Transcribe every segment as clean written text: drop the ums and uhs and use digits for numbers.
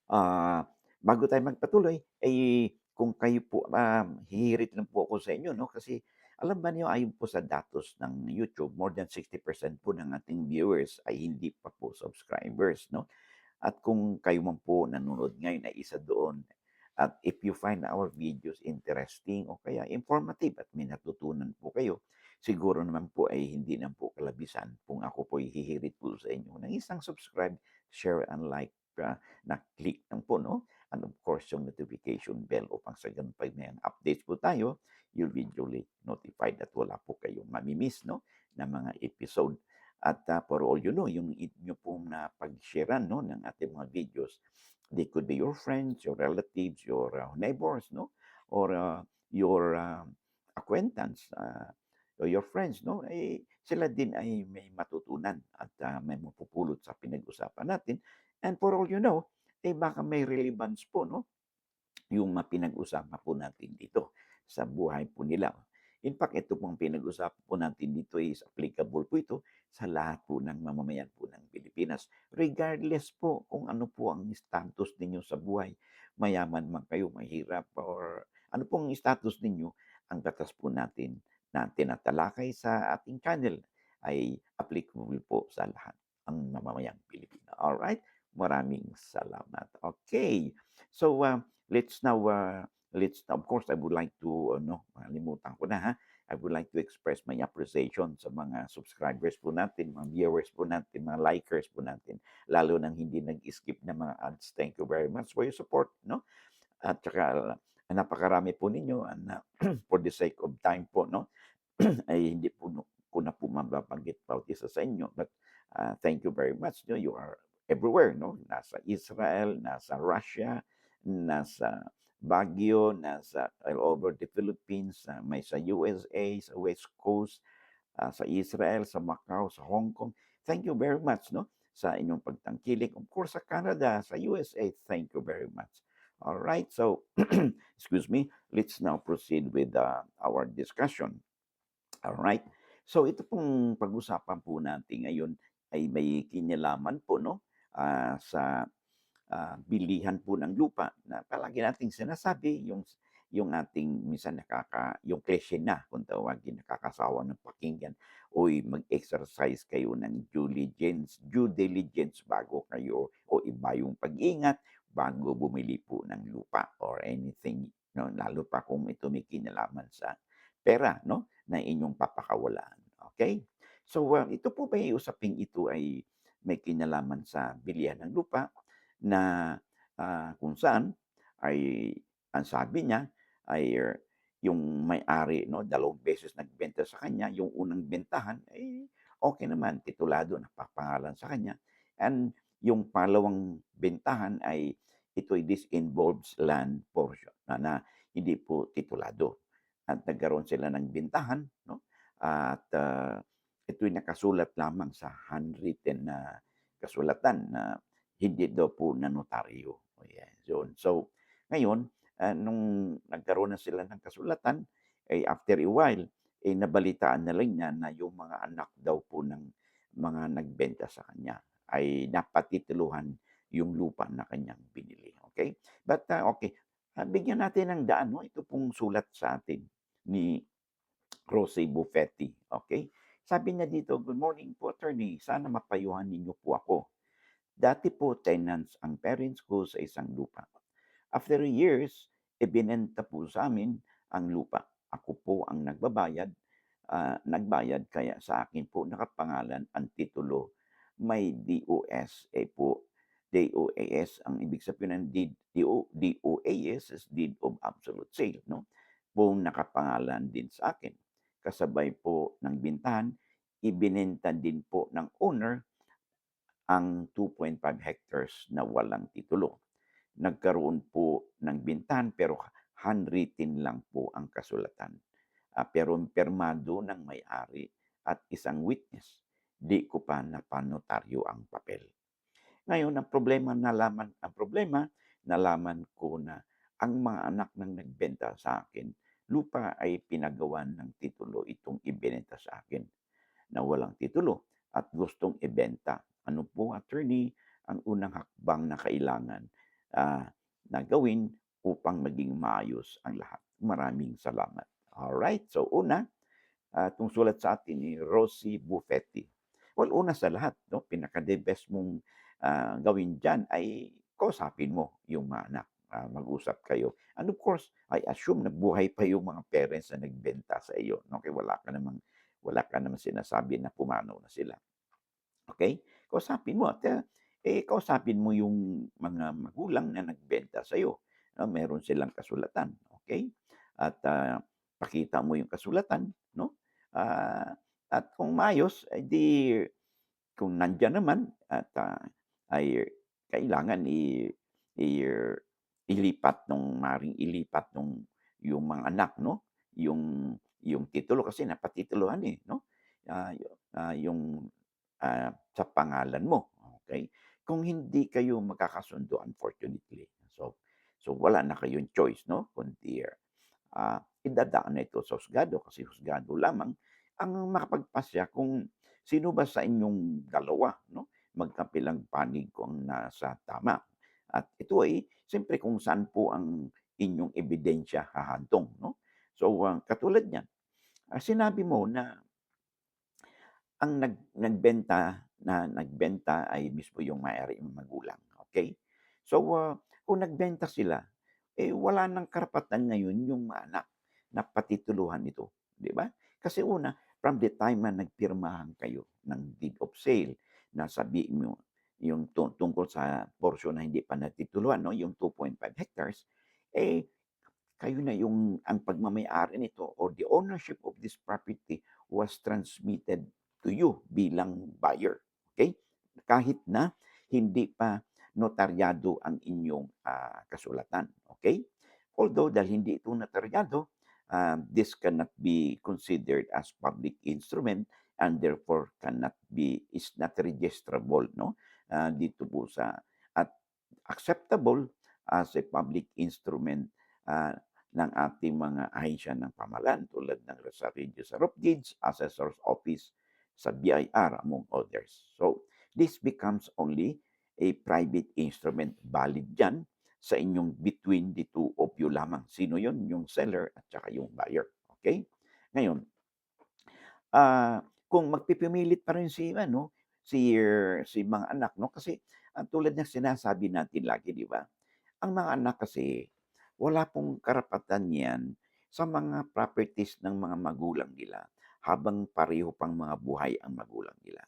Ah, Bago tayo magpatuloy, kung kayo po, hihirit lang po ako sa inyo 'no, kasi alam ba niyo ayon po sa datos ng YouTube, more than 60% po ng ating viewers ay hindi pa po subscribers 'no. At kung kayo man po nanonood ngayon ay isa doon at if you find our videos interesting o kaya informative at may natutunan po kayo, siguro naman po ay hindi na po kalabisan kung ako po hihirit po sa inyo ng isang subscribe, share, and like, na click lang po 'no. And of course, yung notification bell upang sa ganun 'pag may updates po tayo, you'll be duly notified at wala po kayong mami-miss 'no, na mga episode. At, for all you know, yung inyo pong napag-sharean 'no, ng ating mga videos, they could be your friends, your relatives, your, neighbors 'no, or, your, acquaintance, or your friends 'no, sila din ay may matutunan at, may mapupulot sa pinag-usapan natin. And for all you know, baka may relevance po 'no, yung pinag-usapan po natin dito sa buhay po nila. In fact, ito pong pinag-usapan po natin dito is applicable po ito sa lahat po ng mamamayan po ng Pilipinas. Regardless po kung ano po ang status ninyo sa buhay, mayaman man kayo, mahirap, or ano pong status ninyo, ang batas po natin na tinatalakay sa ating channel ay applicable po sa lahat ang mamamayang Pilipino. Alright? Maraming salamat. Okay. So, of course, I would like to ano, nakalimutan ko na, ha. I would like to express my appreciation sa mga subscribers po natin, mga viewers po natin, mga likers po natin, lalo ng hindi nag-skip ng mga ads. Thank you very much for your support 'no. At tsaka napakarami po ninyo for the sake of time po 'no, ay hindi po ko na po mababanggit bawat isa sa inyo. But, thank you very much 'no, you are everywhere 'no, nasa Israel, nasa Russia, nasa Baguio, nasa all over the Philippines, may sa USA, sa West Coast, sa Israel, sa Macau, sa Hong Kong. Thank you very much 'no, sa inyong pagtangkilik. Of course, sa Canada, sa USA, thank you very much. All right, so excuse me, let's now proceed with, our discussion. Alright. So ito pong pag-usapan po natin ngayon ay may kinalaman po 'no, sa, bilihan po ng lupa na palagi nating sinasabi yung ating minsan yung klise na kung tawagin, nakakasawa ng pakinggan, "Uy, mag-exercise kayo ng due diligence bago kayo o iba yung pag-ingat bago bumili po ng lupa or anything," 'no, lalo pa kung ito may kinalaman sa pera 'no, na inyong papakawalaan, okay. So, ito po ba'y usaping ito ay may kinalaman sa bilihan ng lupa na, kung saan ay ang sabi niya ay yung may-ari 'no, 2 beses nagbenta sa kanya, yung unang bentahan, okey naman, titulado, nakapangalan sa kanya. And yung pangalawang bentahan ay this involves land portion na hindi po titulado. At nagkaroon sila ng bentahan 'no, at, ito'y nakasulat lamang sa handwritten na kasulatan na hindi daw po na notaryo, yes, yun. So, ngayon, nung nagkaroon na sila ng kasulatan, after a while, nabalitaan na lang niya na yung mga anak daw po ng mga nagbenta sa kanya ay napatituluhan yung lupa na kanyang binili, okay. But, okey, bigyan natin ng daan 'no, ito pong sulat sa atin ni Rose Buffetti, okay. Sabi niya dito, "Good morning po attorney, sana mapayuhan ninyo po ako. Dati po tenants ang parents ko sa isang lupa. After years, ibinenta po sa amin ang lupa. Ako po ang nagbayad kaya sa akin po nakapangalan ang titulo. May DOSA po. DOAS ang ibig sabihin ng DOAS is Deed of Absolute Sale, no? Po nakapangalan din sa akin. Kasabay po ng bintahan, ibinenta din po ng owner ang 2.5 hectares na walang titulo. Nagkaroon po ng bintahan pero handwritten lang po ang kasulatan. Pero pirmado ng may-ari at isang witness. Di ko pa napanotaryo ang papel. Ngayon nalaman ko na ang mga anak ng nagbenta sa akin, lupa ay pinagawan ng titulo itong ibinenta sa akin na walang titulo at gustong ibenta. Ano po, attorney, ang unang hakbang na kailangan ah, na gawin upang maging maayos ang lahat. Maraming salamat. Alright, so una, itong sulat sa atin ni Rosie Buffetti. Well, una sa lahat, no, pinaka-the best mong gawin diyan ay kausapin mo yung mga anak, mag-usap kayo. And of course, I assume na buhay pa yung mga parents na nagbenta sa iyo, no, kaya wala ka namang sinasabi na pumanaw na sila. Okay? Kausapin mo at, kausapin mo yung mga magulang na nagbenta sa'yo, meron silang kasulatan, okay? At, pakita mo yung kasulatan, 'no? At kung maayos, kung nandiyan naman at, ay kailangan i ilipat nung yung mga anak, 'no, yung titulo kasi napatituluhan, 'no? Yung sa pangalan mo, okay. Kung hindi kayo magkakasundo unfortunately, so wala na kayong choice 'no, kundi, idadaan na ito sa husgado kasi husgado lamang ang makapagpasya kung sino ba sa inyong dalawa 'no, magkabilang panig kung nasa tama. At ito ay siyempre kung saan po ang inyong ebidensya hahantong 'no. So, katulad niyan, sinabi mo na ang nagbenta ay mismo yung may-ari, yung magulang, okey? So, kung nagbenta sila, wala ng karapatan ngayon yung mga anak na patituluhan ito, 'di ba? Kasi una, from the time na nagpirmahan kayo ng deed of sale na sabihin mo yung tungkol sa porsyon na hindi pa natituluhan 'no, yung 2.5 hectares, eh, kayo na yung ang pagmamay-ari nito or the ownership of this property was transmitted to you bilang buyer, okay. Kahit na hindi pa notaryado ang inyong, kasulatan, okay. Although dahil hindi ito notaryado, this cannot be considered as public instrument and therefore is not registrable 'no, dito po sa at acceptable as a public instrument, ah, ng ating mga ahensya ng pamahalaan tulad ng sa Register of Deeds, Assessor's Office, sa BIR among others. So, this becomes only a private instrument valid diyan sa inyong between the two of you lamang. Sino 'yon? Yung seller at saka yung buyer, okay. Ngayon, kung magpipimilit pa rin si ano, si mga anak 'no, kasi tulad ng sinasabi natin lagi 'di ba, ang mga anak kasi wala pong karapatan 'yan sa mga properties ng mga magulang nila habang pareho pang mga buhay ang magulang nila.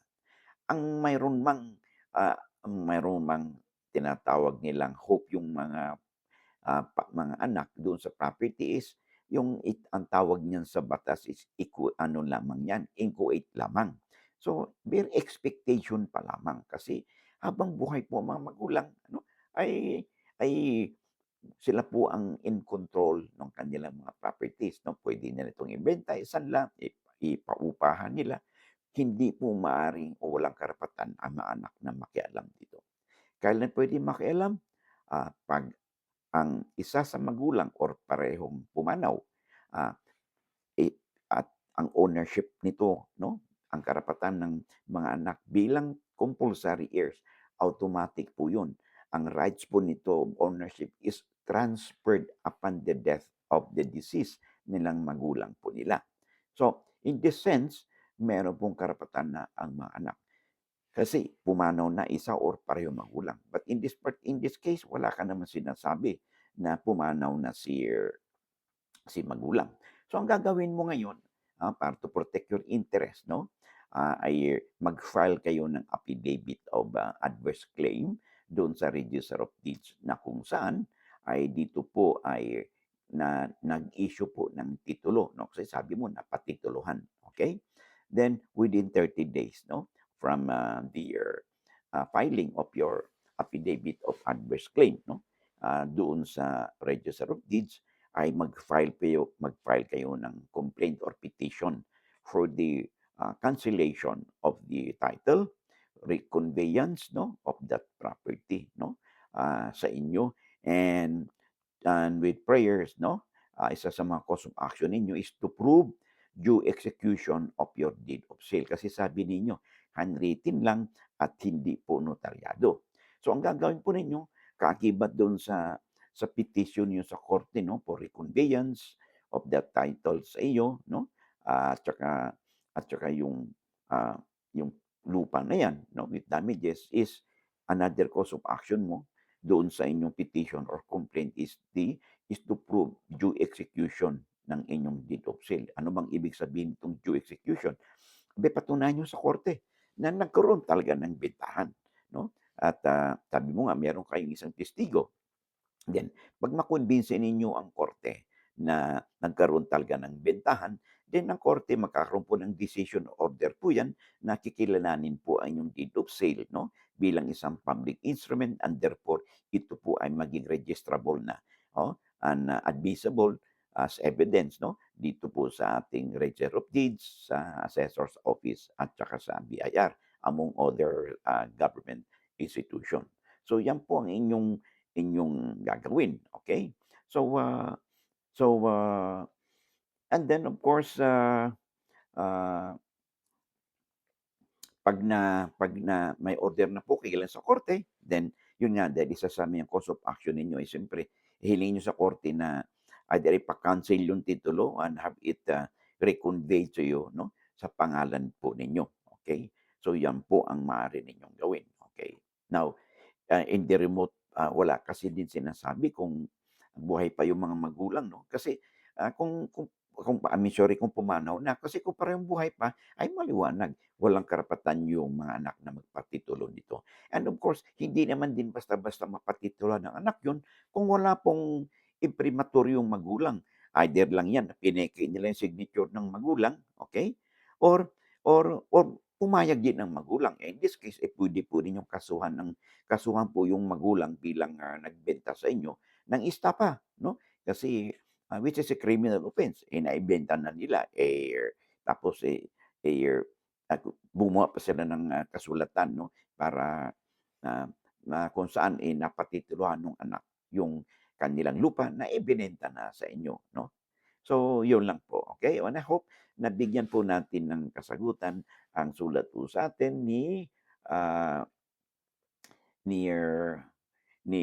Ang ang mayroon mang tinatawag nilang hope yung mga anak doon sa property is ang tawag niyan sa batas is ano lamang 'yan, inchoate lamang. So, bare expectation pa lamang kasi habang buhay po ang mga magulang ano, ay sila po ang in control ng kanilang mga properties 'no. Puwede nila itong ibenta, isanla, ipaupahan nila. Hindi po maaaring o walang karapatan ang mga anak na makialam dito. Kailan puwedeng makialam? 'Pag ang isa sa magulang or parehong pumanaw, ah, at ang ownership nito 'no, ang karapatan ng mga anak bilang compulsory heirs, automatic po 'yun. Ang rights po nito, ownership is transferred upon the death of the deceased nilang magulang po nila. So, in this sense, meron pong karapatan na ang mga anak. Kasi pumanaw na isa or parehong magulang. But in this case, wala ka naman sinasabi na pumanaw na si magulang. So ang gagawin mo ngayon, para to protect your interest 'no, ay mag-file kayo ng affidavit of, adverse claim doon sa Register of Deeds na kung saan ay dito po ay nag-issue po ng titulo 'no, kasi sabi mo napatituluhan, okay. Then within 30 days 'no, from, the filing of your affidavit of adverse claim 'no, doon sa Register of Deeds ay mag-file kayo ng complaint or petition for the, cancellation of the title, reconveyance 'no, of that property 'no, sa inyo and with prayers 'no, isa sa mga cause of action ninyo is to prove due execution of your deed of sale. Kasi sabi ninyo, handwritten lang at hindi po notaryado. So ang gagawin po ninyo, kaakibat do'n sa petition niyo sa korte 'no, for reconveyance of that title sa iyo 'no, at saka ah, yung lupa na 'yan 'no, with damages is another cause of action mo doon sa inyong petition or complaint is to prove due execution ng inyong deed of sale. Ano bang ibig sabihin nitong due execution? Aba'y patunayan niyo sa korte na nagkaroon talaga ng bentahan 'no, at, sabi mo nga meron kayong isang testigo. Then 'pag makumbinsi ninyo ang korte na nagkaroon talaga ng bentahan, then ang korte magkakaroon po ng decision order po 'yan na kikilalanin po ang inyong deed of sale 'no, bilang isang public instrument and therefore ito po ay maging registrable na, oh, and, admissible as evidence 'no, dito po sa ating Register of Deeds, sa Assessor's Office at saka sa BIR among other, government institution. So 'yan po ang inyong gagawin, okay? So, so, and then of course, ah, 'pag na may order na po kayo sa korte, then yun nga dahil isa sa mga cause of action ninyo ay siyempre hihilingin niyo sa korte na either ipa-cancel yung titulo and have it, reconveyed to you 'no, sa pangalan po ninyo, okay? So yan po ang maaari ninyong gawin, okay? Now, in the remote, wala kasi din sinasabi kung buhay pa yung mga magulang 'no, kasi, kung I mean sorry kung pumanaw na, kasi kung parehong buhay pa ay maliwanag, walang karapatan yung mga anak na magpatitulo nito. And of course, hindi naman din basta-basta mapatitulan ng anak yun kung wala pong imprimatur yung magulang. Either lang yan na pineke nila yung signature ng magulang, okay? Or pumayag din ng magulang. Eh, in this case, puwede po ninyong kasuhan po yung magulang bilang, nagbenta sa inyo ng istapa 'no? Kasi, which is a criminal offense, eh, naibenta na nila, tapos, gumawa pa sila ng, kasulatan 'no, para, ah, kung saan, napatituluhan nung anak yung kanilang lupa na ibinenta na sa inyo 'no. So, yun lang po, okay? And I hope nabigyan po natin ng kasagutan ang sulat po sa'tin ah, ni ni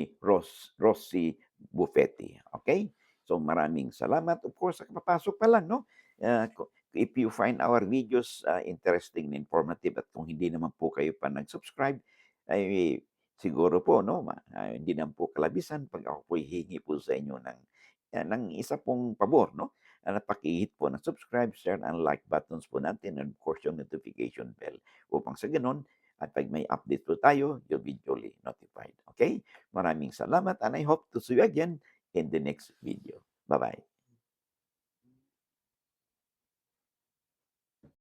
Rosie Buffetti, okay? So, maraming salamat. Of course, sa kapapasok pa lang 'no, if you find our videos, interesting and informative at kung hindi naman po kayo pa nag-subscribe, ay siguro po 'no, hindi naman po kalabisan 'pag ako po'y hihingi po sa inyo ng isa pong pabor 'no, na paki-hit po ng subscribe, share, and like buttons po natin and of course yung notification bell upang sa gano'n at 'pag may update po tayo, you'll be duly notified, okay? Maraming salamat and I hope to see you again in the next video. Bye-bye.